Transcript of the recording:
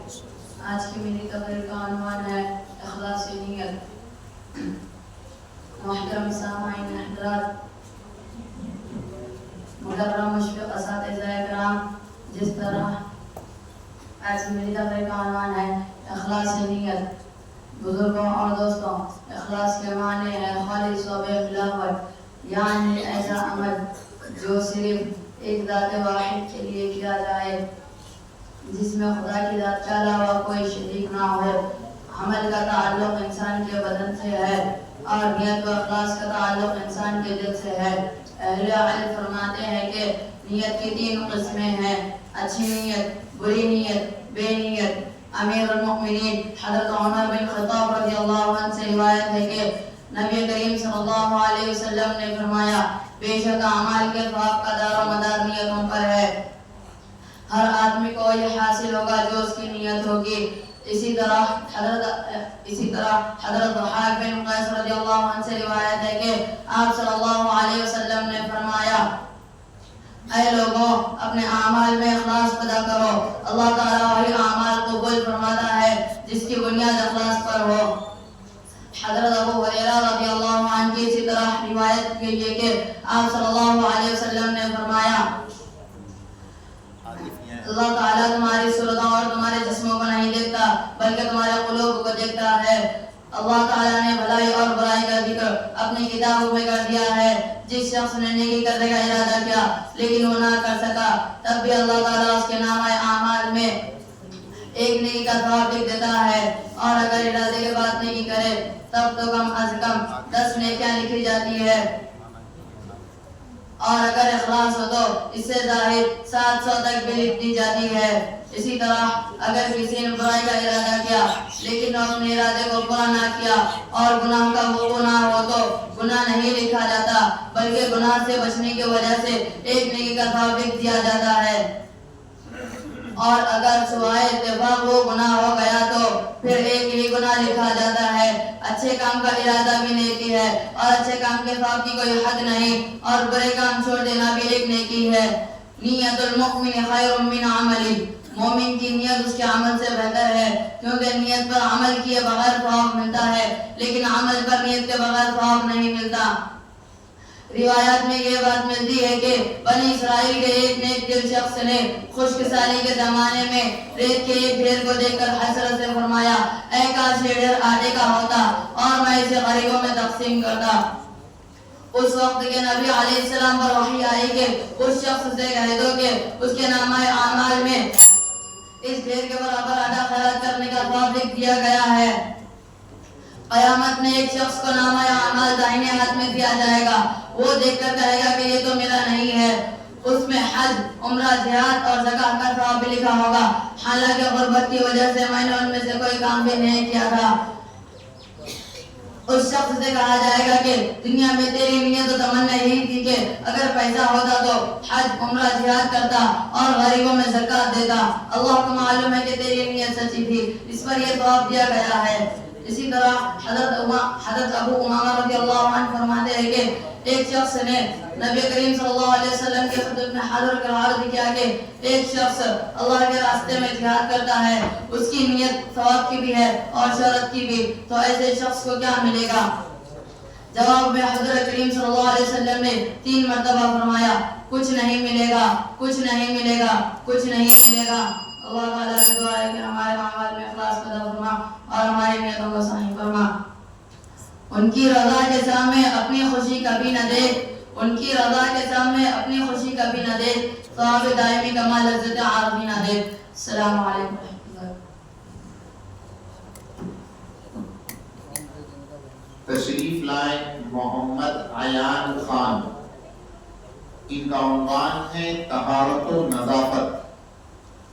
آج کی میری تقریر کا عنوان ہے اخلاص نیت۔ محترم سامعین حضرات، محترم مشفق اساتذہ کرام، جس طرح آج کی میری تقریر کا عنوان ہے اخلاص نیت۔ بزرگوں اور دوستوں، اخلاص کے معنی ہے خالص و بے ملاوٹ، یعنی ایسا عمل جو صرف ایک ذات واحد کے لیے کیا جائے، جس میں خدا کی ذات کے علاوہ کوئی شریک نہ ہو۔ عمل کا تعلق انسان کے بدن سے ہے اور نیت و اخلاص کا تعلق انسان کے دل سے ہے۔ اہل علم فرماتے ہیں کہ نیت کی 3 قسمیں ہیں: اچھی نیت، بری نیت، بے نیت۔ امیر المؤمنین حضرت عمر بن خطاب رضی اللہ عنہ سے روایت ہے کہ نبی کریم صلی اللہ علیہ وسلم نے فرمایا، بے شک اعمال کے ثواب کا دار و مدار نیتوں پر ہے۔ ہر آدمی کو یہ حاصل ہوگا جو اس کی نیت ہوگی۔ اسی طرح حضرت ضحاک بن قیس رضی اللہ عنہ سے روایت ہے کہ آپ صلی اللہ علیہ وسلم نے فرمایا، اے لوگوں، اپنے اعمال میں اخلاص پیدا کرو، اللہ تعالیٰ وہی اعمال قبول فرماتا ہے جس کی بنیاد اخلاص پر ہو۔ حضرت ابو ہریرہ رضی اللہ عنہ کی اسی طرح روایت کی ہے کہ آپ صلی اللہ علیہ وسلم نے فرمایا، اللہ تعالیٰ تمہاری صورتوں اور تمہارے جسموں کو نہیں دیکھتا بلکہ تمہارے قلوب کو دیکھتا ہے۔ اللہ تعالیٰ نے بھلائی اور برائی کا ذکر اپنی کتابوں میں کر دیا ہے۔ جس شخص نے نیکی کرنے کا ارادہ کیا لیکن وہ نہ کر سکا، تب بھی اللہ تعالیٰ اس کے نامہ اعمال میں ایک نیکی کا ثواب لکھ دیتا ہے، اور اگر ارادے کے بعد نیکی کرے تب تو کم از کم 10 نیکیاں لکھی جاتی ہے، اور اگر اخلاص ہو تو اس سے زائد 700 تک بھی لکھ دی جاتی ہے۔ اسی طرح اگر کسی نے برائی کا ارادہ کیا لیکن اپنے ارادے کو پورا نہ کیا اور گناہ کا وہ گناہ ہو تو گناہ نہیں لکھا جاتا بلکہ گناہ سے بچنے کی وجہ سے ایک نیکی کا ثواب لکھ دیا جاتا ہے، اور اگر سوائے اتفاق وہ گناہ ہو گیا تو پھر ایک ہی گناہ لکھا جاتا ہے۔ اچھے کام کا ارادہ بھی نیکی ہے اور اچھے کام کے ثواب کی کوئی حد نہیں، اور برے کام چھوڑ دینا بھی ایک نیکی ہے۔ نیت المؤمن خیر من عملی، مومن کی نیت اس کے عمل سے بہتر ہے، کیونکہ نیت پر عمل کیے بغیر ثواب ملتا ہے لیکن عمل پر نیت کے بغیر ثواب نہیں ملتا۔ روایات میں یہ بات ملتی ہے کہ بنی اسرائیل کے ایک نیک دل شخص نے خشک سالی کے زمانے میں ریت کے ایک ڈھیر کو دیکھ کر حسرت سے فرمایا، اے کاش یہ ڈھیر آٹے کا ہوتا اور میں اسے غریبوں میں تقسیم کرتا۔ اس وقت کے نبی علیہ السلام پر وحی آئی کہ اس شخص سے کہہ دو کہ اس کے نامہ اعمال میں اس ڈھیر کے برابر آٹا خیرات کرنے کا ثواب لکھ دیا گیا ہے۔ قیامت میں ایک شخص کو نامہ اعمال دائیں ہاتھ میں دیا جائے گا، وہ دیکھ کر کہے گا کہ یہ تو میرا نہیں ہے۔ اس میں حج، عمرہ، جہاد اور زکوٰۃ کا ثواب بھی لکھا ہوگا، حالانکہ غربت کی وجہ سے میں نے ان میں سے کوئی کام بھی نہیں کیا تھا۔ اس شخص سے کہا جائے گا کہ دنیا میں تیری نیت و تمنا یہی تھی کہ اگر پیسہ ہوتا تو حج، عمرہ، جہاد کرتا اور غریبوں میں زکوٰۃ دیتا۔ اللہ کو معلوم ہے کہ تیری نیت سچی تھی، اس پر یہ ثواب دیا گیا ہے۔ اسی طرح حضرت ابو امامہ رضی اللہ عنہ فرماتے ہیں کہ ایک شخص نے نبی کریم صلی اللہ علیہ وسلم کے خدمت میں حاضر کر عرض کیا کہ ایک شخص اللہ کے راستے میں جہاد کرتا ہے، اس کی نیت ثواب کی بھی ہے اور شہرت کی بھی، تو ایسے شخص کو کیا ملے گا؟ جواب میں حضرت کریم صلی اللہ علیہ وسلم نے 3 مرتبہ فرمایا، کچھ نہیں ملے گا، کچھ نہیں ملے گا، کچھ نہیں ملے گا۔ اللہ تعالیٰ سے دعا ہے کہ ہمارے اعمال میں اخلاص پیدا فرما اور ہماری نیتوں کو صحیح فرما۔ ان کی رضا کے سامنے اپنی خوشی کبھی نہ دے، ان کی رضا کے سامنے اپنی خوشی کبھی نہ دے، ثواب دائمی کما لذت عارضی نہ دے۔ السلام علیکم ورحمۃ اللہ۔ تشریف لائیں محمد عیان خان، ان کا عنوان ہے طہارت و نظافت۔